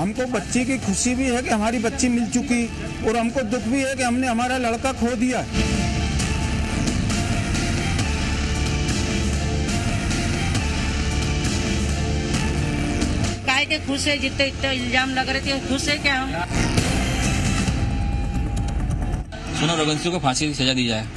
हमको बच्ची की खुशी भी है कि हमारी बच्ची मिल चुकी, और हमको दुख भी है कि हमने हमारा लड़का खो दिया। काहे के खुश है? जितने इल्जाम लग रहे थे खुश है क्या हम? सोनम रघुवंशी को फांसी की सजा दी जाए।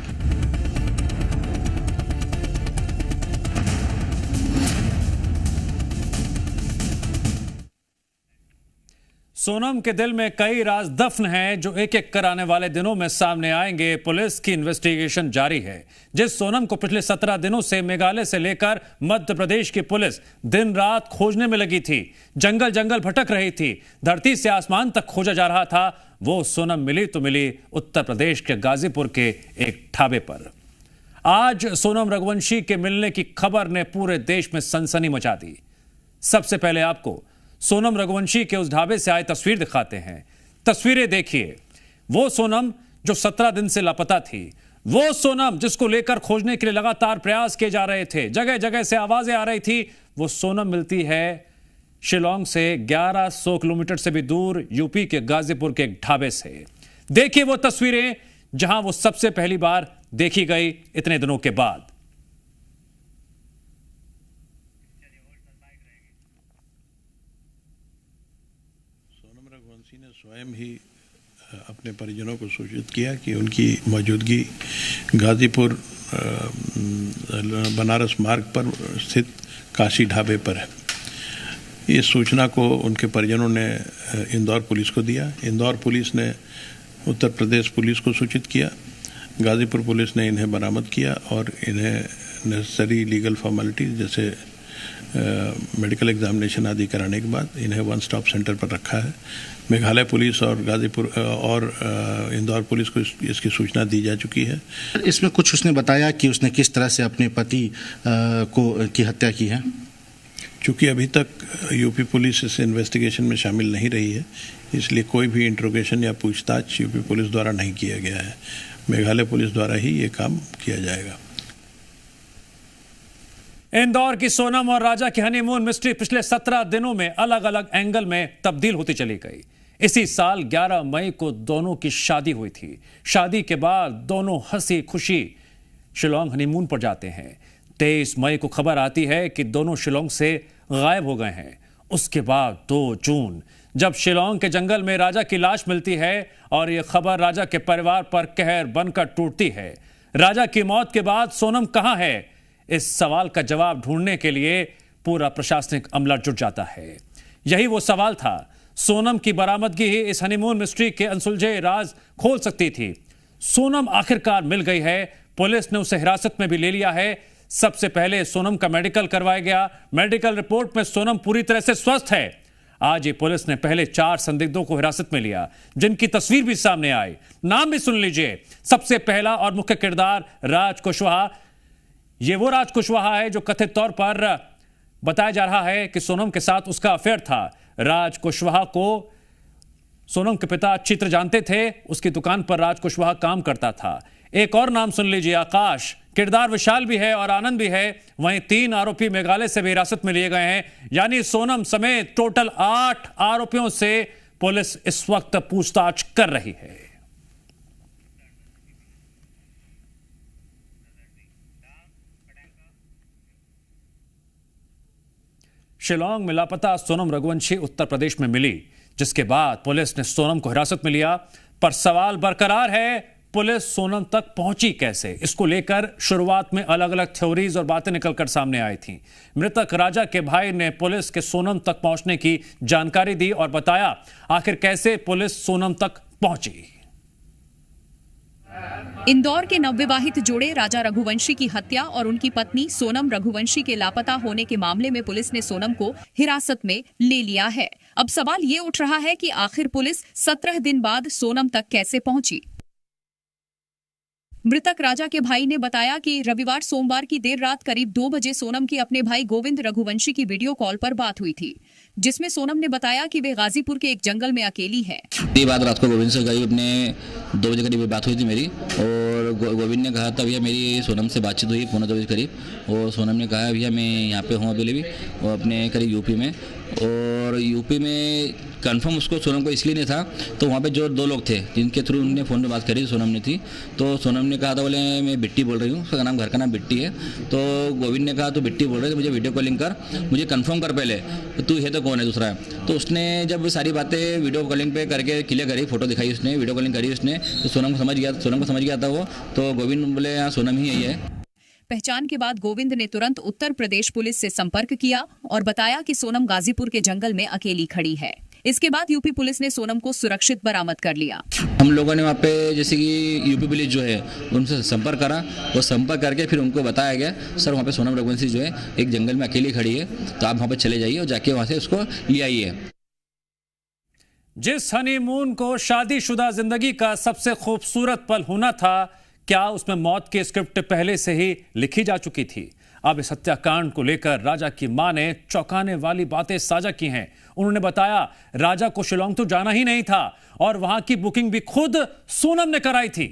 सोनम के दिल में कई राज दफन हैं जो एक एक कर आने वाले दिनों में सामने आएंगे। पुलिस की इन्वेस्टिगेशन जारी है। जिस सोनम को पिछले 17 दिनों से मेघालय से लेकर मध्य प्रदेश की पुलिस दिन रात खोजने में लगी थी, जंगल जंगल भटक रही थी, धरती से आसमान तक खोजा जा रहा था, वो सोनम मिली तो मिली उत्तर प्रदेश के गाजीपुर के एक ढाबे पर। आज सोनम रघुवंशी के मिलने की खबर ने पूरे देश में सनसनी मचा दी। सबसे पहले आपको सोनम रघुवंशी के उस ढाबे से आए तस्वीर दिखाते हैं। तस्वीरें देखिए। वो सोनम जो 17 दिन से लापता थी, वो सोनम जिसको लेकर खोजने के लिए लगातार प्रयास किए जा रहे थे, जगह जगह से आवाजें आ रही थी, वो सोनम मिलती है शिलोंग से 1100 किलोमीटर से भी दूर यूपी के गाजीपुर के एक ढाबे से। देखिए वो तस्वीरें जहां वो सबसे पहली बार देखी गई इतने दिनों के बाद। रघुवंशी ने स्वयं ही अपने परिजनों को सूचित किया कि उनकी मौजूदगी गाजीपुर बनारस मार्ग पर स्थित काशी ढाबे पर है। इस सूचना को उनके परिजनों ने इंदौर पुलिस को दिया। इंदौर पुलिस ने उत्तर प्रदेश पुलिस को सूचित किया। गाजीपुर पुलिस ने इन्हें बरामद किया और इन्हें नेसेसरी लीगल फॉर्मेलिटीज जैसे मेडिकल एग्जामिनेशन आदि कराने के बाद इन्हें वन स्टॉप सेंटर पर रखा है। मेघालय पुलिस और गाजीपुर और इंदौर पुलिस को इसकी सूचना दी जा चुकी है। इसमें कुछ उसने बताया कि उसने किस तरह से अपने पति की हत्या की है। चूँकि अभी तक यूपी पुलिस इस इन्वेस्टिगेशन में शामिल नहीं रही है, इसलिए कोई भी इंट्रोगेशन या पूछताछ यूपी पुलिस द्वारा नहीं किया गया है। मेघालय पुलिस द्वारा ही ये काम किया जाएगा। इंदौर की सोनम और राजा की हनीमून मिस्ट्री पिछले 17 दिनों में अलग अलग एंगल में तब्दील होती चली गई। इसी साल 11 मई को दोनों की शादी हुई थी। शादी के बाद दोनों हंसी खुशी शिलोंग हनीमून पर जाते हैं। 23 मई को खबर आती है कि दोनों शिलोंग से गायब हो गए हैं। उसके बाद 2 जून जब शिलोंग के जंगल में राजा की लाश मिलती है और यह खबर राजा के परिवार पर कहर बनकर टूटती है। राजा की मौत के बाद सोनम कहां है, इस सवाल का जवाब ढूंढने के लिए पूरा प्रशासनिक अमला जुट जाता है। यही वो सवाल था। सोनम की बरामदगी ही इस हनीमून मिस्ट्री के अनसुलझे राज खोल सकती थी। सोनम आखिरकार मिल गई है। पुलिस ने उसे हिरासत में भी ले लिया है। सबसे पहले सोनम का मेडिकल करवाया गया। मेडिकल रिपोर्ट में सोनम पूरी तरह से स्वस्थ है। आज ही पुलिस ने पहले 4 संदिग्धों को हिरासत में लिया, जिनकी तस्वीर भी सामने आई। नाम भी सुन लीजिए। सबसे पहला और मुख्य किरदार राज कुशवाहा। ये वो राज कुशवाहा है जो कथित तौर पर बताया जा रहा है कि सोनम के साथ उसका अफेयर था। राज कुशवाहा को सोनम के पिता अच्छी तरह जानते थे। उसकी दुकान पर राज कुशवाहा काम करता था। एक और नाम सुन लीजिए, आकाश। किरदार विशाल भी है और आनंद भी है। वहीं 3 आरोपी मेघालय से भी हिरासत में लिए गए हैं। यानी सोनम समेत टोटल 8 आरोपियों से पुलिस इस वक्त पूछताछ कर रही है। शिलोंग में लापता सोनम रघुवंशी उत्तर प्रदेश में मिली, जिसके बाद पुलिस ने सोनम को हिरासत में लिया। पर सवाल बरकरार है, पुलिस सोनम तक पहुंची कैसे? इसको लेकर शुरुआत में अलग अलग थ्योरीज और बातें निकलकर सामने आई थी। मृतक राजा के भाई ने पुलिस के सोनम तक पहुंचने की जानकारी दी और बताया आखिर कैसे पुलिस सोनम तक पहुंची। इंदौर के नवविवाहित जोड़े राजा रघुवंशी की हत्या और उनकी पत्नी सोनम रघुवंशी के लापता होने के मामले में पुलिस ने सोनम को हिरासत में ले लिया है। अब सवाल ये उठ रहा है कि आखिर पुलिस 17 दिन बाद सोनम तक कैसे पहुंची। मृतक राजा के भाई ने बताया कि रविवार सोमवार की देर रात करीब 2 बजे सोनम की अपने भाई गोविंद रघुवंशी की वीडियो कॉल पर बात हुई थी, जिसमें सोनम ने बताया कि वे गाजीपुर के एक जंगल में अकेली है। ये बात रात को गोविंद से करीब अपने 2 बजे करीब बात हुई थी मेरी, और गोविंद ने कहा था भैया मेरी सोनम से बातचीत हुई 1:45 करीब, और सोनम ने कहा भैया मैं यहाँ पे हूँ अभी भी, और अपने करीब यूपी में, और यूपी में कंफर्म उसको सोनम को इसलिए नहीं था, तो वहाँ पे जो 2 लोग थे जिनके थ्रू उन्होंने फ़ोन पे बात करी, सोनम ने थी, तो सोनम ने कहा था बोले मैं बिट्टी बोल रही हूँ, उसका नाम घर का नाम बिट्टी है। तो गोविंद ने कहा तो बिट्टी बोल रहे थे, मुझे वीडियो कॉलिंग कर, मुझे कंफर्म कर पहले तू है तो कौन है दूसरा है। तो उसने जब सारी बातें वीडियो कॉलिंग पे करके क्लियर करी, फोटो दिखाई उसने, वीडियो कॉलिंग करी उसने, तो सोनम को समझ गया था वो। तो गोविंद बोले हाँ सोनम ही है। पहचान के बाद गोविंद ने तुरंत उत्तर प्रदेश पुलिस से संपर्क किया और बताया कि सोनम गाजीपुर के जंगल में अकेली खड़ी है। इसके बाद यूपी पुलिस ने सोनम को सुरक्षित बरामद कर लिया। हम लोगों ने वहाँ पे जैसे कि यूपी पुलिस जो है उनसे संपर्क करा, और संपर्क करके फिर उनको बताया गया सर वहाँ पे सोनम रघुवंशी जो है एक जंगल में अकेली खड़ी है, तो आप वहाँ पे चले जाइए और जाके वहाँ से उसको ले आइए। जिस हनीमून को शादीशुदा जिंदगी का सबसे खूबसूरत पल होना था, क्या उसमें मौत की स्क्रिप्ट पहले से ही लिखी जा चुकी थी? अब इस हत्याकांड को लेकर राजा की मां ने चौंकाने वाली बातें साझा की हैं। उन्होंने बताया राजा को शिलोंग तो जाना ही नहीं था और वहां की बुकिंग भी खुद सोनम ने कराई थी।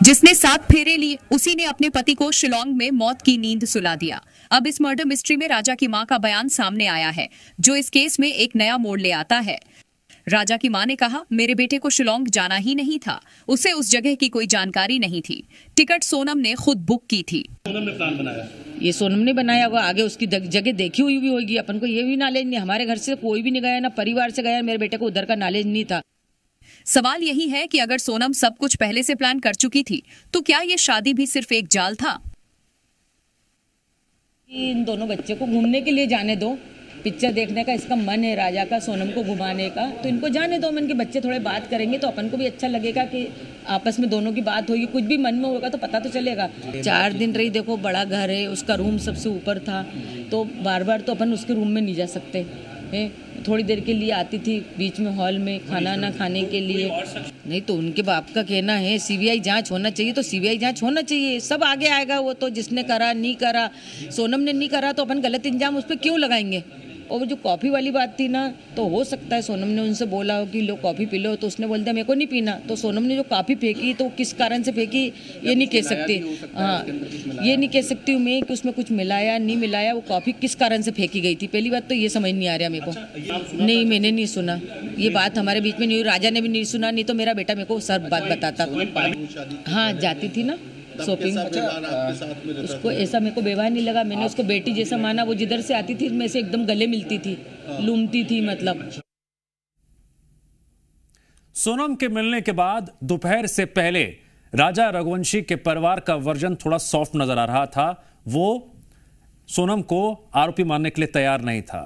जिसने 7 फेरे लिए उसी ने अपने पति को शिलोंग में मौत की नींद सुला दिया। अब इस मर्डर मिस्ट्री में राजा की मां का बयान सामने आया है, जो इस केस में एक नया मोड़ ले आता है। राजा की मां ने कहा, मेरे बेटे को शिलोंग जाना ही नहीं था, उसे उस जगह की कोई जानकारी नहीं थी, टिकट सोनम ने खुद बुक की थी। सोनम ने प्लान बनाया, ये सोनम ने बनाया होगा, आगे उसकी जगह देखी हुई भी होगी, अपन को ये भी नॉलेज नहीं। हमारे घर से कोई भी नहीं गया, ना परिवार से गया, मेरे बेटे को उधर का नॉलेज नहीं था। सवाल यही है कि अगर सोनम सब कुछ पहले से प्लान कर चुकी थी, तो क्या ये शादी भी सिर्फ एक जाल था? इन दोनों बच्चे को घूमने के लिए जाने दो, पिक्चर देखने का इसका मन है राजा का, सोनम को घुमाने का, तो इनको जाने दो। मन के बच्चे थोड़े बात करेंगे तो अपन को भी अच्छा लगेगा कि आपस में दोनों की बात होगी, कुछ भी मन में होगा तो पता तो चलेगा। 4 दिन रही, देखो बड़ा घर है, उसका रूम सबसे ऊपर था, तो बार बार तो अपन उसके रूम में नहीं जा सकते हैं। थोड़ी देर के लिए आती थी बीच में हॉल में खाना ना खाने के लिए। नहीं तो उनके बाप का कहना है सीबीआई जांच होना चाहिए, तो सीबीआई जांच होना चाहिए, सब आगे आएगा। वो तो जिसने करा नहीं करा, सोनम ने नहीं करा तो अपन गलत इल्जाम उस पर क्यों लगाएंगे। और जो कॉफ़ी वाली बात थी ना, तो हो सकता है सोनम ने उनसे बोला हो कि लो कॉफ़ी पी लो, तो उसने बोल दिया मेरे को नहीं पीना। तो सोनम ने जो कॉफ़ी फेंकी तो किस कारण से फेंकी ये नहीं कह सकती। हाँ, ये नहीं कह सकती हूँ मैं कि उसमें कुछ मिलाया नहीं मिलाया, वो कॉफ़ी किस कारण से फेंकी गई थी। पहली बात तो ये समझ नहीं आ रहा मेरे को। नहीं, मैंने नहीं सुना, ये बात हमारे बीच में नहीं हुई, राजा ने भी नहीं सुना, नहीं तो मेरा बेटा मेरे को सब बात बताता। हाँ, जाती थी ना शॉपिंग, उसको ऐसा मेरे को बेवहार नहीं लगा। मैंने उसको बेटी जैसा माना। वो जिधर से आती थी मैं से एकदम गले मिलती थी, लूमती थी। मतलब सोनम के मिलने के बाद दोपहर से पहले राजा रघुवंशी के परिवार का वर्जन थोड़ा सॉफ्ट नजर आ रहा था। वो सोनम को आरोपी मानने के लिए तैयार नहीं था।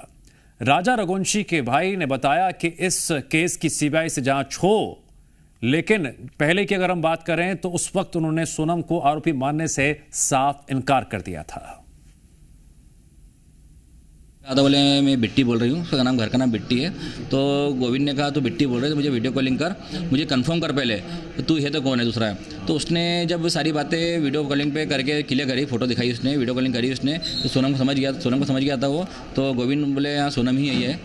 राजा रघुवंशी के भाई ने बताया कि इस केस की सीबीआई से जांच हो, लेकिन पहले की अगर हम बात करें तो उस वक्त उन्होंने सोनम को आरोपी मानने से साफ इनकार कर दिया था। बोले मैं बिट्टी बोल रही हूँ, उसका नाम घर का नाम बिट्टी है। तो गोविंद ने कहा तो बिट्टी बोल रहे थे, मुझे वीडियो कॉलिंग कर, मुझे कंफर्म कर पहले तू है तो कौन है दूसरा है। तो उसने जब सारी बातें वीडियो कॉलिंग पे करके क्लियर करी, फोटो दिखाई उसने, वीडियो कॉलिंग करी उसने, तो सोनम को समझ गया था वो। तो गोविंद बोले हाँ सोनम ही है।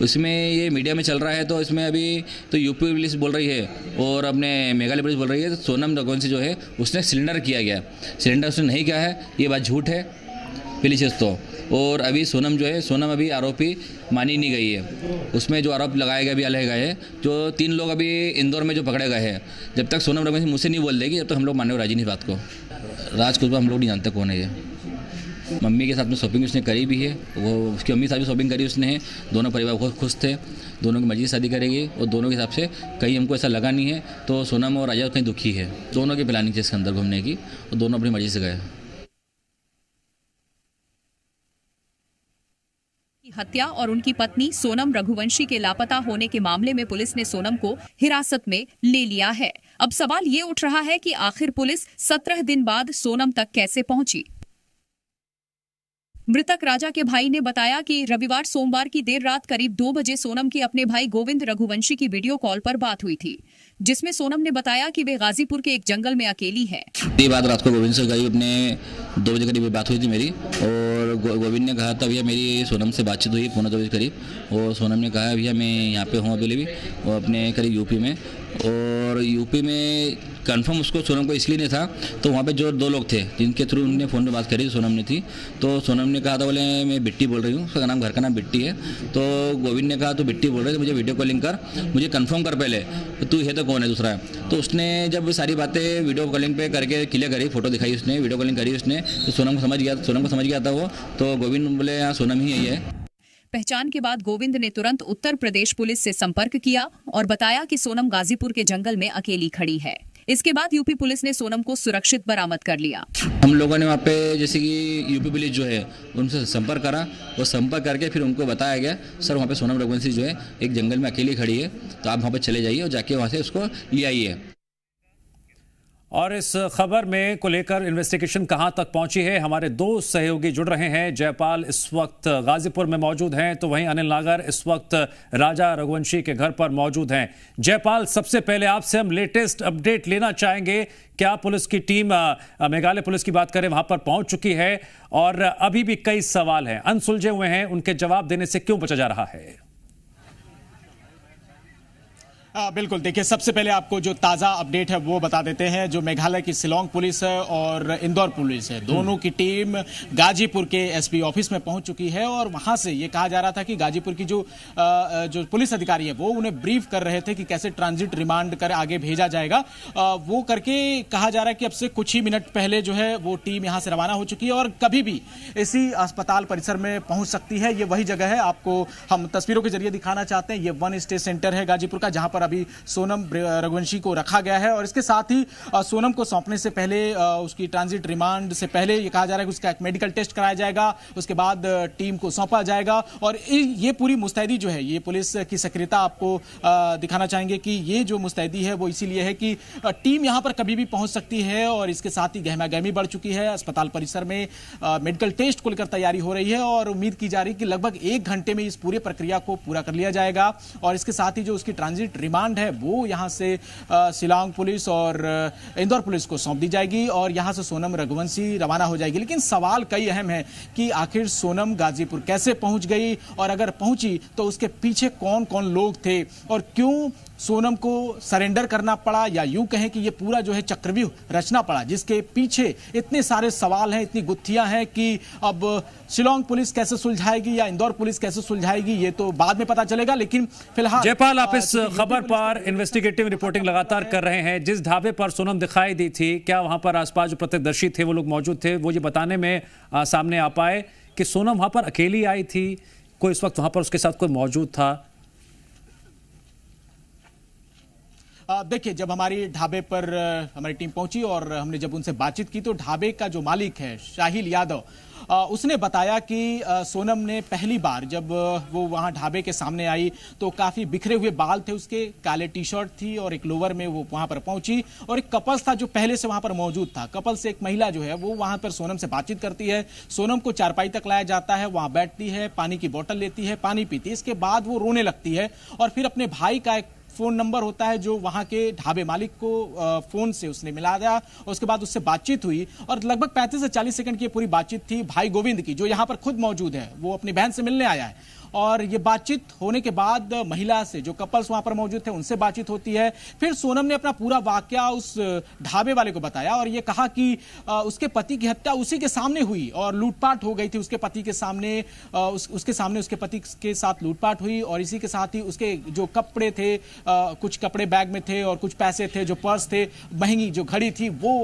इसमें ये मीडिया में चल रहा है, तो इसमें अभी तो यूपी पुलिस बोल रही है और अपने मेघालय पुलिस बोल रही है तो सोनम रघुवंशी जो है उसने सिलेंडर किया गया। सिलेंडर उसने नहीं किया है, ये बात झूठ है पहली चीज़ तो। और अभी सोनम अभी आरोपी मानी नहीं गई है। उसमें जो आरोप लगाए गए अभी अलग गए, जो 3 लोग अभी इंदौर में जो पकड़े गए हैं, जब तक सोनम रघुवंशी मुझसे नहीं बोल देगी, जब तक हम लोग मानने को राजी नहीं बात को। राज कुशवाहा हम लोग नहीं जानते कौन है ये। मम्मी के साथ में शॉपिंग उसने करी भी है, वो उसकी मम्मी के साथ भी शॉपिंग करी उसने। दोनों परिवार बहुत खुश थे, दोनों की मर्जी से शादी करेगी और दोनों के हिसाब से कहीं हमको ऐसा लगा नहीं है। तो सोनम और राजा कहीं दुखी है, दोनों की प्लानिंग थी इसके अंदर घूमने की और दोनों अपनी मर्जी से गए। हत्या और उनकी पत्नी सोनम रघुवंशी के लापता होने के मामले में पुलिस ने सोनम को हिरासत में ले लिया है। अब सवाल ये उठ रहा है कि आखिर पुलिस 17 दिन बाद सोनम तक कैसे पहुंची। मृतक राजा के भाई ने बताया कि रविवार सोमवार की देर रात करीब 2 बजे सोनम की अपने भाई गोविंद रघुवंशी की वीडियो कॉल पर बात हुई थी, जिसमें सोनम ने बताया कि वे गाजीपुर के एक जंगल में अकेली है। ये बात रात को गोविंद से करीब अपने 2 बजे करीब बात हुई थी मेरी, और गोविंद ने कहा था भैया मेरी सोनम से बातचीत हुई 1:45 करीब, और सोनम ने कहा भैया मैं यहाँ पे हूँ अभी भी, और अपने करीब यूपी में, और यूपी में कंफर्म उसको सोनम को इसलिए नहीं था, तो वहाँ पे जो 2 लोग थे जिनके थ्रू उन्होंने फ़ोन पे बात करी, सोनम ने थी, तो सोनम ने कहा था बोले मैं बिट्टी बोल रही हूँ, उसका नाम घर का नाम बिट्टी है। तो गोविंद ने कहा तू बिट्टी बोल रही है तो मुझे वीडियो कॉलिंग कर, मुझे कंफर्म कर पहले तू है तो कौन है दूसरा। तो उसने जब सारी बातें वीडियो कॉलिंग पे करके क्लियर करी, फोटो दिखाई उसने, वीडियो कॉलिंग करी उसने, तो सोनम को समझ गया था वो। तो गोविंद बोले हाँ सोनम ही है। पहचान के बाद गोविंद ने तुरंत उत्तर प्रदेश पुलिस से संपर्क किया और बताया कि सोनम गाजीपुर के जंगल में अकेली खड़ी है। इसके बाद यूपी पुलिस ने सोनम को सुरक्षित बरामद कर लिया। हम लोगों ने वहाँ पे जैसे कि यूपी पुलिस जो है उनसे संपर्क करा, और संपर्क करके फिर उनको बताया गया सर वहाँ पे सोनम रघुवंशी जो है एक जंगल में अकेली खड़ी है, तो आप वहाँ पे चले जाइए और जाके वहाँ से उसको ले आइए। और इस खबर में को लेकर इन्वेस्टिगेशन कहां तक पहुंची है, हमारे 2 सहयोगी जुड़ रहे हैं। जयपाल इस वक्त गाजीपुर में मौजूद हैं, तो वहीं अनिल नागर इस वक्त राजा रघुवंशी के घर पर मौजूद हैं। जयपाल, सबसे पहले आपसे हम लेटेस्ट अपडेट लेना चाहेंगे। क्या पुलिस की टीम, मेघालय पुलिस की बात करें, वहां पर पहुंच चुकी है? और अभी भी कई सवाल हैं, अनसुलझे हुए हैं, उनके जवाब देने से क्यों बचा जा रहा है? बिल्कुल, देखिए सबसे पहले आपको जो ताज़ा अपडेट है वो बता देते हैं। जो मेघालय की शिलोंग पुलिस है और इंदौर पुलिस है, दोनों की टीम गाजीपुर के एसपी ऑफिस में पहुंच चुकी है। और वहां से ये कहा जा रहा था कि गाजीपुर की जो पुलिस अधिकारी है वो उन्हें ब्रीफ कर रहे थे कि कैसे ट्रांजिट रिमांड कर आगे भेजा जाएगा। वो करके कहा जा रहा है कि अब से कुछ ही मिनट पहले जो है वो टीम यहाँ से रवाना हो चुकी है और कभी भी इसी अस्पताल परिसर में पहुंच सकती है। ये वही जगह है, आपको हम तस्वीरों के जरिए दिखाना चाहते हैं। ये 1 स्टे सेंटर है गाजीपुर का, जहां पर अभी सोनम रघुवंशी को रखा गया है। और इसके साथ ही सोनम को सौंपने से पहले, उसकी ट्रांजिट रिमांड से पहले ये कहा जा रहा है कि उसका एक मेडिकल टेस्ट कराया जाएगा, उसके बाद टीम को सौंपा जाएगा। और ये पूरी मुस्तैदी जो है, ये पुलिस की सक्रियता आपको दिखाना चाहेंगे कि ये जो मुस्तैदी है वो इसीलिए है कि टीम यहां पर कभी भी पहुंच सकती है। और इसके साथ ही गहमागहमी बढ़ चुकी है। अस्पताल परिसर में मेडिकल टेस्ट को लेकर तैयारी हो रही है और उम्मीद की जा रही है कि लगभग 1 घंटे में इस पूरी प्रक्रिया को पूरा कर लिया जाएगा। और इसके साथ ही जो उसकी ट्रांजिट रिमांड है वो यहां से शिलांग पुलिस और इंदौर पुलिस को सौंप दी जाएगी और यहां से सोनम रघुवंशी रवाना हो जाएगी। लेकिन सवाल कई अहम है कि आखिर सोनम गाजीपुर कैसे पहुंच गई, और अगर पहुंची तो उसके पीछे कौन कौन लोग थे, और क्यों सोनम को सरेंडर करना पड़ा, या यूं कहें कि ये पूरा जो है चक्रव्यूह रचना पड़ा, जिसके पीछे इतने सारे सवाल हैं, इतनी गुत्थियां हैं कि अब शिलोंग पुलिस कैसे सुलझाएगी या इंदौर पुलिस कैसे सुलझाएगी ये तो बाद में पता चलेगा। लेकिन फिलहाल जयपाल, आप इस खबर पर इन्वेस्टिगेटिव रिपोर्टिंग लगातार कर रहे हैं। जिस ढाबे पर सोनम दिखाई दी थी, क्या वहां पर आसपास जो प्रत्यक्षदर्शी थे वो लोग मौजूद थे? वो ये बताने में सामने आ पाए कि सोनम वहां पर अकेली आई थी, कोई इस वक्त वहां पर उसके साथ कोई मौजूद था? देखिए, जब हमारी ढाबे पर हमारी टीम पहुंची और हमने जब उनसे बातचीत की तो ढाबे का जो मालिक है शाहिल यादव, उसने बताया कि सोनम ने पहली बार जब वो वहाँ ढाबे के सामने आई तो काफ़ी बिखरे हुए बाल थे उसके, काले टी शर्ट थी और एक लोवर में वो वहाँ पर पहुंची। और एक कपल्स था जो पहले से वहाँ पर मौजूद था। कपल से एक महिला जो है वो वहाँ पर सोनम से बातचीत करती है। सोनम को चारपाई तक लाया जाता है, वहाँ बैठती है, पानी की बोतल लेती है, पानी पीती है। इसके बाद वो रोने लगती है और फिर अपने भाई का एक फोन नंबर होता है जो वहां के ढाबे मालिक को फोन से उसने मिला दिया। उसके बाद उससे बातचीत हुई और लगभग 35 से 40 सेकंड की पूरी बातचीत थी भाई गोविंद की, जो यहां पर खुद मौजूद है। वो अपनी बहन से मिलने आया है और ये बातचीत होने के बाद महिला से, जो कपल्स वहां पर मौजूद थे, उनसे बातचीत होती है। फिर सोनम ने अपना पूरा वाकया उस ढाबे वाले को बताया और ये कहा कि उसके पति की हत्या उसी के सामने हुई और लूटपाट हो गई थी उसके पति के सामने। उसके सामने उसके पति के साथ लूटपाट हुई और इसी के साथ ही उसके जो कपड़े थे, कुछ कपड़े बैग में थे और कुछ पैसे थे, जो पर्स थे, महंगी जो घड़ी थी, वो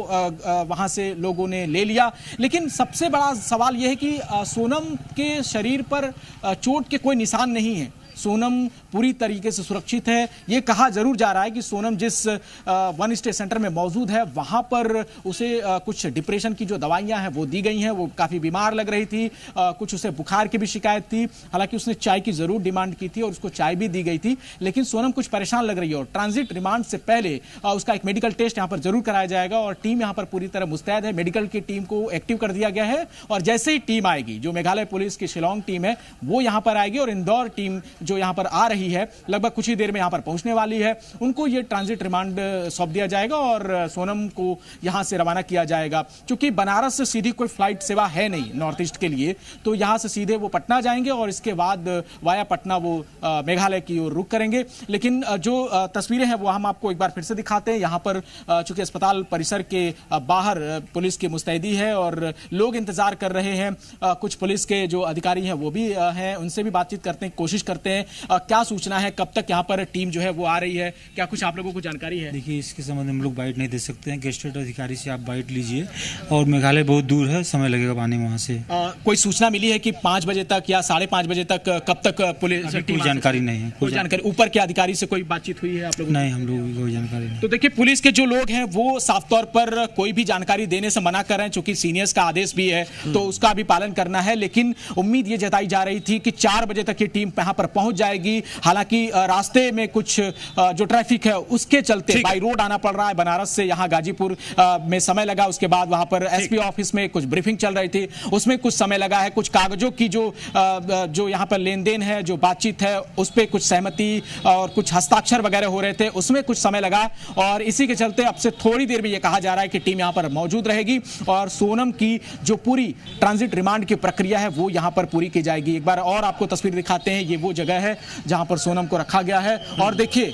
वहां से लोगों ने ले लिया। लेकिन सबसे बड़ा सवाल यह है कि सोनम के शरीर पर चोट कोई निशान नहीं है। सोनम पूरी तरीके से सुरक्षित है। यह कहा जरूर जा रहा है कि सोनम जिस 1 स्टे सेंटर में मौजूद है वहां पर उसे कुछ डिप्रेशन की जो दवाइयां हैं वो दी गई हैं। वो काफी बीमार लग रही थी, कुछ उसे बुखार की भी शिकायत थी। हालांकि उसने चाय की जरूर डिमांड की थी और उसको चाय भी दी गई थी, लेकिन सोनम कुछ परेशान लग रही है। और ट्रांजिट रिमांड से पहले उसका एक मेडिकल टेस्ट यहां पर जरूर कराया जाएगा और टीम यहां पर पूरी तरह मुस्तैद है। मेडिकल की टीम को एक्टिव कर दिया गया है और जैसे ही टीम आएगी, जो मेघालय पुलिस की शिलोंग टीम है वो यहां पर आएगी और इंदौर टीम जो यहाँ पर आ रही है लगभग कुछ ही देर में यहाँ पर पहुंचने वाली है। उनको ये ट्रांजिट रिमांड सौंप दिया जाएगा और सोनम को यहाँ से रवाना किया जाएगा। क्योंकि बनारस से सीधी कोई फ्लाइट सेवा है नहीं नॉर्थ ईस्ट के लिए, तो यहाँ से सीधे वो पटना जाएंगे और इसके बाद वाया पटना वो मेघालय की ओर रुख करेंगे। लेकिन जो तस्वीरें हैं वो हम आपको एक बार फिर से दिखाते हैं। यहाँ पर चूंकि अस्पताल परिसर के बाहर पुलिस की मुस्तैदी है और लोग इंतजार कर रहे हैं। कुछ पुलिस के जो अधिकारी हैं वो भी हैं, उनसे भी बातचीत करते हैं, कोशिश करते हैं। क्या सूचना है, कब तक यहाँ पर टीम जो है वो आ रही है, क्या कुछ आप लोगों को जानकारी है? देखिए, इसके संबंध में हम लोग बाइट नहीं दे सकते हैं। गेस्टेड अधिकारी से आप बाइट लीजिए और मेघालय बहुत दूर है, समय लगेगा आने में वहाँ से। कोई सूचना मिली है कि 5 बजे तक या 5:30 बजे तक कब तक पुलिस कोई जानकारी नहीं है। कोई जानकारी ऊपर के अधिकारी से कोई बातचीत हुई है आप लोगों? नहीं, हम लोगों की कोई जानकारी नहीं। तो देखिए, पुलिस के जो लोग हैं वो साफ तौर पर कोई भी जानकारी देने से मना कर रहे हैं, चूंकि सीनियर्स का आदेश भी है तो उसका भी पालन करना है। लेकिन उम्मीद ये जताई जा रही थी कि 4 बजे तक ये टीम यहाँ पर पहुंच जाएगी। हालांकि रास्ते में कुछ जो ट्रैफिक है उसके चलते बाई रोड आना पड़ रहा है। बनारस से यहाँ गाजीपुर में समय लगा, उसके बाद वहां पर एसपी ऑफिस में कुछ ब्रीफिंग चल रही थी, उसमें कुछ समय लगा है। कुछ कागजों की जो यहाँ पर लेन देन है, जो बातचीत है, उस पर कुछ सहमति और कुछ हस्ताक्षर वगैरह हो रहे थे, उसमें कुछ समय लगा। और इसी के चलते अब से थोड़ी देर में यह कहा जा रहा है कि टीम यहाँ पर मौजूद रहेगी और सोनम की जो पूरी ट्रांजिट रिमांड की प्रक्रिया है वो यहाँ पर पूरी की जाएगी। एक बार और आपको तस्वीर दिखाते हैं। ये वो जगह है जहाँ पर सोनम को रखा गया है। और देखिए,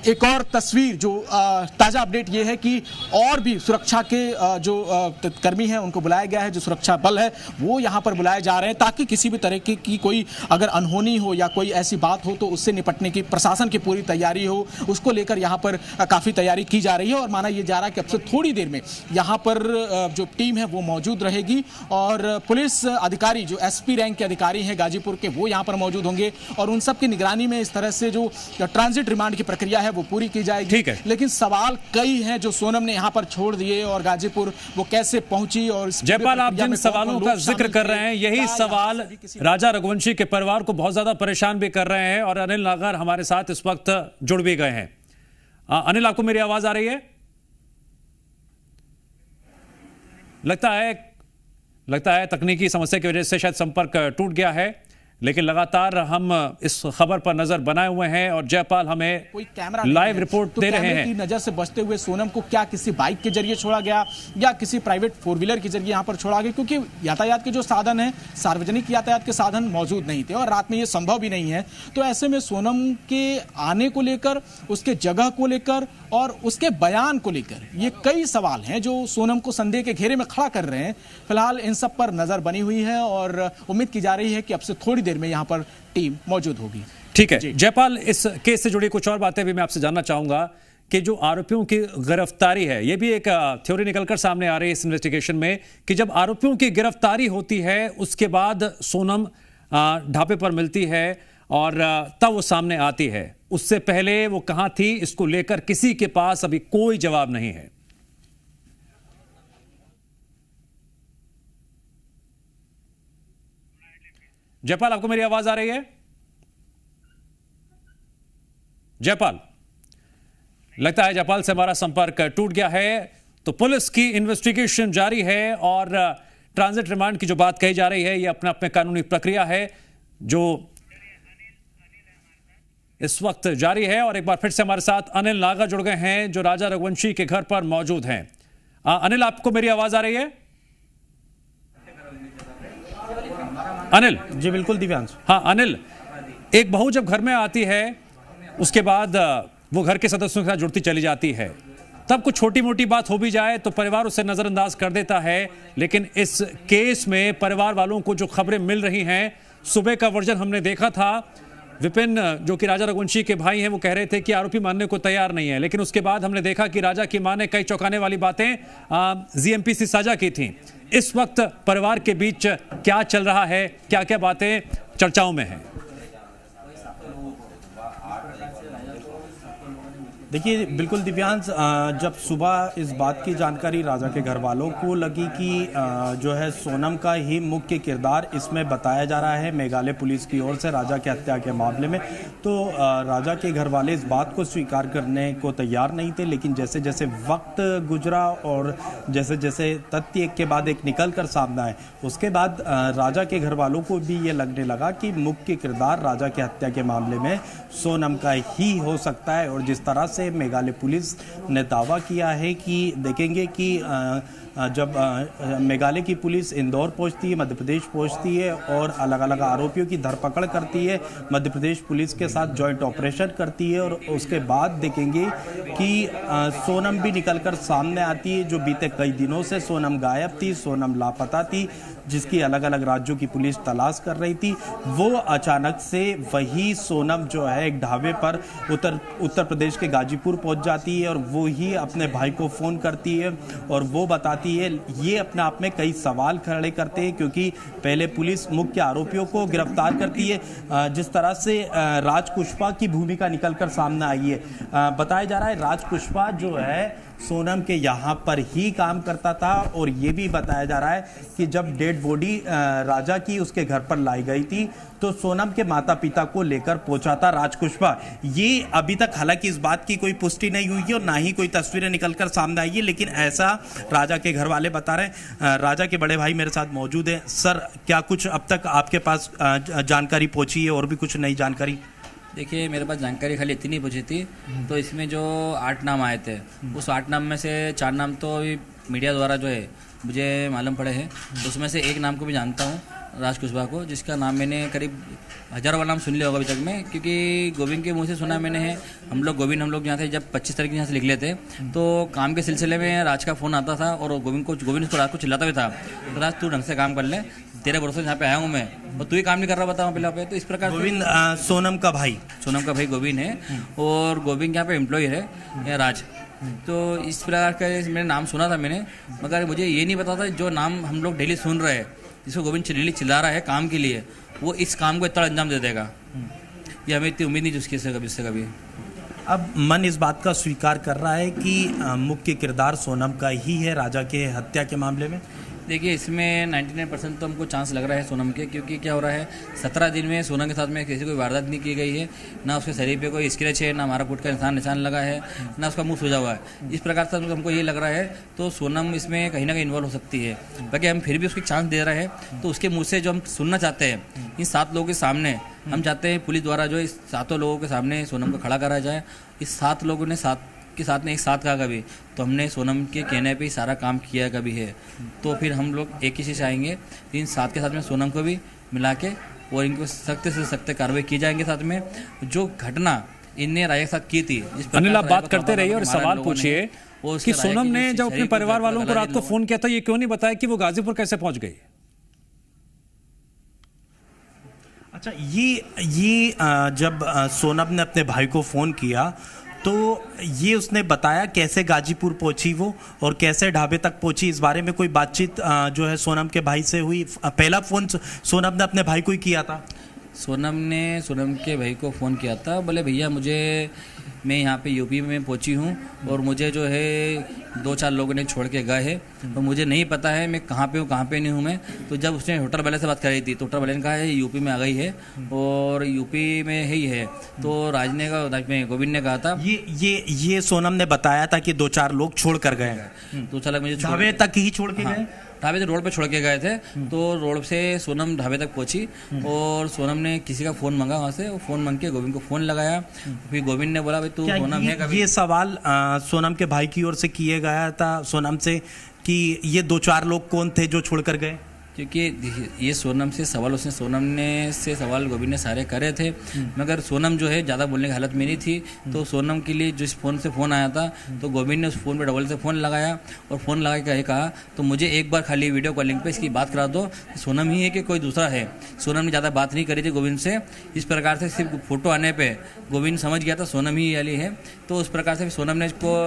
एक और तस्वीर जो ताजा अपडेट ये है कि और भी सुरक्षा के जो कर्मी हैं उनको बुलाया गया है, जो सुरक्षा बल है वो यहाँ पर बुलाए जा रहे हैं ताकि किसी भी तरह की कोई अगर अनहोनी हो या कोई ऐसी बात हो तो उससे निपटने की प्रशासन की पूरी तैयारी हो, उसको लेकर यहाँ पर काफी तैयारी की जा रही है। और माना यह जा रहा है कि अब से थोड़ी देर में यहाँ पर जो टीम है वो मौजूद रहेगी और पुलिस अधिकारी जो एसपी रैंक के अधिकारी हैं गाजीपुर के वो यहाँ पर मौजूद होंगे और उन सब की निगरानी में इस तरह से जो ट्रांजिट रिमांड की प्रक्रिया है वो पूरी की जाएगी। ठीक है। लेकिन सवाल कई हैं जो सोनम ने यहाँ पर छोड़ दिए और गाजीपुर वो कैसे पहुंची। और जयपाल, आप जिन सवालों का जिक्र कर रहे हैं यही सवाल राजा रघुवंशी के परिवार को बहुत ज्यादा परेशान भी कर रहे हैं और अनिल नागर हमारे साथ इस वक्त जुड़ भी गए हैं। अनिल, आपको मेरी आवाज आ रही है? लगता है तकनीकी समस्या की वजह से शायद संपर्क टूट गया है, लेकिन लगातार हम इस खबर पर नजर बनाए हुए हैं और जयपाल हमें कोई कैमरा लाइव रिपोर्ट दे रहे हैं। नजर से बचते हुए सोनम को क्या किसी बाइक के जरिए छोड़ा गया या किसी प्राइवेट 4 व्हीलर के जरिए यहाँ पर छोड़ा गया, क्योंकि यातायात के जो साधन है, सार्वजनिक यातायात के साधन मौजूद नहीं थे और रात में ये संभव भी नहीं है। तो ऐसे में सोनम के आने को लेकर, उसके जगह को लेकर और उसके बयान को लेकर ये कई सवाल हैं जो सोनम को संदेह के घेरे में खड़ा कर रहे हैं। फिलहाल इन सब पर नजर बनी हुई है और उम्मीद की जा रही है कि अब से थोड़ी देर में यहाँ पर टीम मौजूद होगी। ठीक है जयपाल, इस केस से जुड़ी कुछ और बातें भी मैं आपसे जानना चाहूंगा कि जो आरोपियों की गिरफ्तारी है, ये भी एक थ्योरी निकलकर सामने आ रही है इस इन्वेस्टिगेशन में कि जब आरोपियों की गिरफ्तारी होती है उसके बाद सोनम ढाबे पर मिलती है और तब वो सामने आती है। उससे पहले वो कहां थी, इसको लेकर किसी के पास अभी कोई जवाब नहीं है। जयपाल, आपको मेरी आवाज आ रही है? जयपाल, लगता है जयपाल से हमारा संपर्क टूट गया है। तो पुलिस की इन्वेस्टिगेशन जारी है और ट्रांजिट रिमांड की जो बात कही जा रही है ये अपना अपने कानूनी प्रक्रिया है जो इस वक्त जारी है। और एक बार फिर से हमारे साथ अनिल नागर जुड़ गए हैं जो राजा रघुवंशी के घर पर मौजूद हैं। अनिल, आपको मेरी आवाज आ रही है? अनिल जी बिल्कुल दिव्यांश। हाँ अनिल, एक बहू जब घर में आती है उसके बाद वो घर के सदस्यों के साथ जुड़ती चली जाती है, तब कुछ छोटी मोटी बात हो भी जाए तो परिवार उसे नजरअंदाज कर देता है। लेकिन इस केस में परिवार वालों को जो खबरें मिल रही हैं, सुबह का वर्जन हमने देखा था, विपिन जो कि राजा रघुवंशी के भाई हैं वो कह रहे थे कि आरोपी मानने को तैयार नहीं है, लेकिन उसके बाद हमने देखा कि राजा की मां ने कई चौंकाने वाली बातें जीएमपी साझा की थी। इस वक्त परिवार के बीच क्या चल रहा है, क्या क्या बातें चर्चाओं में हैं? देखिए बिल्कुल दिव्यांश, जब सुबह इस बात की जानकारी राजा के घर वालों को लगी कि जो है सोनम का ही मुख्य किरदार इसमें बताया जा रहा है मेघालय पुलिस की ओर से राजा की हत्या के मामले में, तो राजा के घर वाले इस बात को स्वीकार करने को तैयार नहीं थे। लेकिन जैसे जैसे वक्त गुजरा और जैसे जैसे तथ्य एक के बाद एक निकल कर सामने आए, उसके बाद राजा के घर वालों को भी ये लगने लगा कि मुख्य किरदार राजा की हत्या के मामले में सोनम का ही हो सकता है। और जिस तरह से मेघालय पुलिस ने दावा किया है कि देखेंगे कि जब मेघालय की पुलिस इंदौर पहुंचती है, मध्य प्रदेश पहुंचती है और अलग अलग आरोपियों की धरपकड़ करती है, मध्य प्रदेश पुलिस के साथ जॉइंट ऑपरेशन करती है, और उसके बाद देखेंगे कि सोनम भी निकलकर सामने आती है, जो बीते कई दिनों से सोनम गायब थी, सोनम लापता थी, जिसकी अलग अलग राज्यों की पुलिस तलाश कर रही थी। वो अचानक से वही सोनम जो है एक ढाबे पर उत्तर प्रदेश के गाजीपुर पहुंच जाती है और वो ही अपने भाई को फ़ोन करती है और वो बताती है। ये अपने आप में कई सवाल खड़े करते हैं, क्योंकि पहले पुलिस मुख्य आरोपियों को गिरफ्तार करती है, जिस तरह से राज कुशवाहा की भूमिका निकलकर सामने आई है। बताया जा रहा है राज कुशवाहा जो है सोनम के यहाँ पर ही काम करता था, और ये भी बताया जा रहा है कि जब डेड बॉडी राजा की उसके घर पर लाई गई थी तो सोनम के माता पिता को लेकर पहुंचा था राज कुशवाहा। ये अभी तक हालांकि इस बात की कोई पुष्टि नहीं हुई है और ना ही कोई तस्वीरें निकलकर सामने आई है, लेकिन ऐसा राजा के घर वाले बता रहे हैं। राजा के बड़े भाई मेरे साथ मौजूद हैं। सर, क्या कुछ अब तक आपके पास जानकारी पहुंची है और भी कुछ नई जानकारी? देखिए, मेरे पास जानकारी खाली इतनी पहुंची थी, तो इसमें जो 8 नाम आए थे, उस 8 नाम में से 4 नाम तो मीडिया द्वारा जो है मुझे मालूम पड़े हैं। उसमें से एक नाम को भी जानता हूँ, राज कुशवाहा को, जिसका नाम मैंने करीब हज़ारों का नाम सुन लिया होगा अभी तक में, क्योंकि गोविंद के मुंह से सुना मैंने है। हम लोग यहाँ थे जब 25 तारीख यहाँ से निकले थे, तो काम के सिलसिले में राज का फ़ोन आता था और गोविंद उसको रात को चिल्लाता भी था, राज तू ढंग से काम कर ले, तेरे भरोसे यहाँ पे आया हूँ मैं, और तू ही काम नहीं कर रहा, बता पहले पे। तो इस प्रकार गोविंद सोनम का भाई गोविंद है, और गोविंद यहाँ पे एम्प्लॉय है राज। तो इस प्रकार का मैंने नाम सुना था मैंने, मगर मुझे ये नहीं पता था जो नाम हम लोग डेली सुन रहे हैं, जिसको गोविंद डेली चिल्ला रहा है काम के लिए, वो इस काम को इतना अंजाम दे देगा, ये हमें इतनी उम्मीद नहीं जिसकी से कभी। अब मन इस बात का स्वीकार कर रहा है कि मुख्य किरदार सोनम का ही है राजा के हत्या के मामले में। देखिए, इसमें 99% तो हमको चांस लग रहा है सोनम के, क्योंकि क्या हो रहा है 17 दिन में सोनम के साथ में किसी कोई वारदात नहीं की गई है, ना उसके शरीर पे कोई स्क्रैच है, ना हमारा फुट का निशान लगा है, ना उसका मुंह सूजा हुआ है। इस प्रकार से हमको ये लग रहा है, तो सोनम इसमें कहीं ना कहीं इन्वॉल्व हो सकती है। बाकी हम फिर भी उसको चांस दे रहे हैं, तो उसके मुँह से जो हम सुनना चाहते हैं, इन 7 लोगों के सामने हम चाहते हैं पुलिस द्वारा जो इस 7 लोगों के सामने सोनम को खड़ा करा जाए। इस 7 लोगों ने के साथ में एक साथ कहा कभी, तो हमने सोनम के कहने पे ही सारा काम किया कभी है, तो फिर हम लोग एक ही चीज़ चाहेंगे, इन 7 के साथ में सोनम को भी मिला के और इनको सख्त से सख्त कार्रवाई की जाएंगे। साथ में जो घटना इनने राजा के साथ की थी, अनिल आप बात करते रहिए और सवाल पूछिए कि सोनम ने जब अपने परिवार वालों को रात को फोन किया था, ये क्यों नहीं बताया कि वो गाजीपुर कैसे पहुंच गई? अच्छा, ये जब सोनम ने अपने भाई को फोन किया तो ये उसने बताया कैसे गाजीपुर पहुंची वो और कैसे ढाबे तक पहुंची, इस बारे में कोई बातचीत जो है सोनम के भाई से हुई? पहला फोन सोनम ने अपने भाई को ही किया था। सोनम ने सोनम के भाई को फ़ोन किया था, बोले भैया मैं यहाँ पे यूपी में पहुँची हूँ और मुझे जो है 2-4 लोगों ने छोड़ के गए हैं, तो मुझे नहीं पता है मैं कहाँ पे हूँ कहाँ पे नहीं हूँ मैं। तो जब उसने होटल वाले से बात कर रही थी, तो होटल वाले ने कहा है यूपी में आ गई है और यूपी में ही है। तो गोविंद ने कहा था ये सोनम ने बताया था कि 2-4 लोग छोड़ कर गए, 2-4 लोग मुझे ढाबे तक ही छोड़ के गए, ढाबे से रोड पे छोड़ के गए थे। तो रोड से सोनम ढाबे तक पहुंची और सोनम ने किसी का फ़ोन मंगा, वहाँ से फ़ोन मंग के गोविंद को फ़ोन लगाया। फिर गोविंद ने बोला भाई तू सोनम है कभी? ये सवाल सोनम के भाई की ओर से किया गया था सोनम से कि ये 2-4 लोग कौन थे जो छोड़ कर गए? क्योंकि ये सोनम से सवाल सवाल गोविंद ने सारे करे थे, मगर सोनम जो है ज़्यादा बोलने की हालत में नहीं थी। तो सोनम के लिए जिस फ़ोन से फ़ोन आया था, तो गोविंद ने उस फ़ोन पे डबल से फ़ोन लगाया और फ़ोन लगा के कहा तो मुझे एक बार खाली वीडियो कॉलिंग पे इसकी बात करा दो, सोनम ही है कि कोई दूसरा है। सोनम ने ज़्यादा बात नहीं करी थी गोविंद से, इस प्रकार से सिर्फ फ़ोटो आने पर गोविंद समझ गया था सोनम ही वाली है। तो उस प्रकार से सोनम ने इसको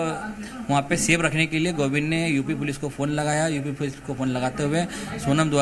वहाँ पर सेव रखने के लिए गोविंद ने यूपी पुलिस को फ़ोन लगाया। यूपी पुलिस को फ़ोन लगाते हुए सोनम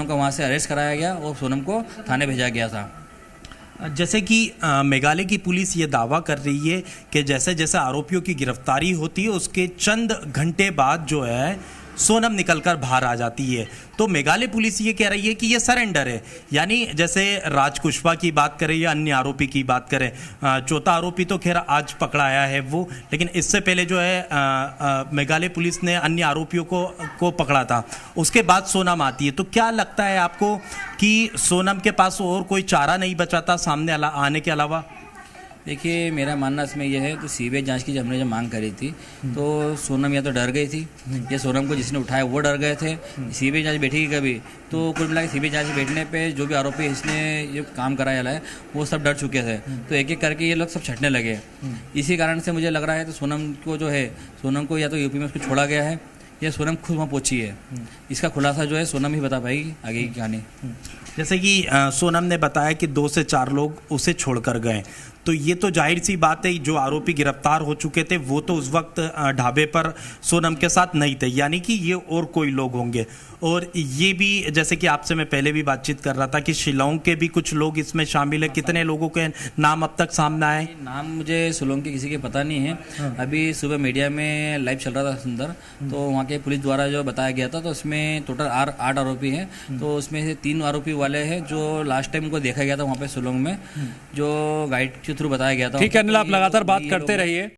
को वहाँ से अरेस्ट कराया गया और सोनम को थाने भेजा गया था। जैसे कि मेघालय की पुलिस ये दावा कर रही है कि जैसे जैसे आरोपियों की गिरफ्तारी होती है उसके चंद घंटे बाद जो है सोनम निकलकर बाहर आ जाती है। तो मेघालय पुलिस ये कह रही है कि ये सरेंडर है, यानी जैसे राज कुशवाहा की बात करें या अन्य आरोपी की बात करें, चौथा आरोपी तो खैर आज पकड़ाया है वो, लेकिन इससे पहले जो है मेघालय पुलिस ने अन्य आरोपियों को पकड़ा था, उसके बाद सोनम आती है। तो क्या लगता है आपको कि सोनम के पास और कोई चारा नहीं बचा था सामने आने के अलावा? देखिए, मेरा मानना इसमें यह है कि सीबीआई जांच की जब हमने मांग करी थी तो सोनम या तो डर गई थी या सोनम को जिसने उठाया वो डर गए थे। सीबीआई जांच बैठेगी कभी, तो कुल मिला के सीबीआई जांच बैठने पे जो भी आरोपी इसने ये काम कराया है वो सब डर चुके थे, तो एक एक करके ये लोग सब छटने लगे। इसी कारण से मुझे लग रहा है तो सोनम को जो है, सोनम को या तो यूपी में उसको छोड़ा गया है या सोनम खुद वहाँ पहुंची है। इसका खुलासा जो है सोनम ही बता पाएगी आगे की कहानी। जैसे कि सोनम ने बताया कि 2 से 4 लोग उसे छोड़कर गए, तो ये तो जाहिर सी बात है जो आरोपी गिरफ्तार हो चुके थे वो तो उस वक्त ढाबे पर सोनम के साथ नहीं थे, यानी कि ये और कोई लोग होंगे। और ये भी जैसे कि आपसे मैं पहले भी बातचीत कर रहा था कि शिलोंग के भी कुछ लोग इसमें शामिल है। कितने लोगों के नाम अब तक सामने आए? नाम मुझे शिलोंग के किसी के पता नहीं है। अभी सुबह मीडिया में लाइव चल रहा था सुंदर, तो वहाँ के पुलिस द्वारा जो बताया गया था तो उसमें टोटल 8 आरोपी हैं। तो उसमें से 3 आरोपी वाले हैं जो लास्ट टाइम उनको देखा गया था वहाँ पे शिलोंग में, जो गाइड के थ्रू बताया गया था। ठीक है अनिल, आप लगातार बात करते रहिए।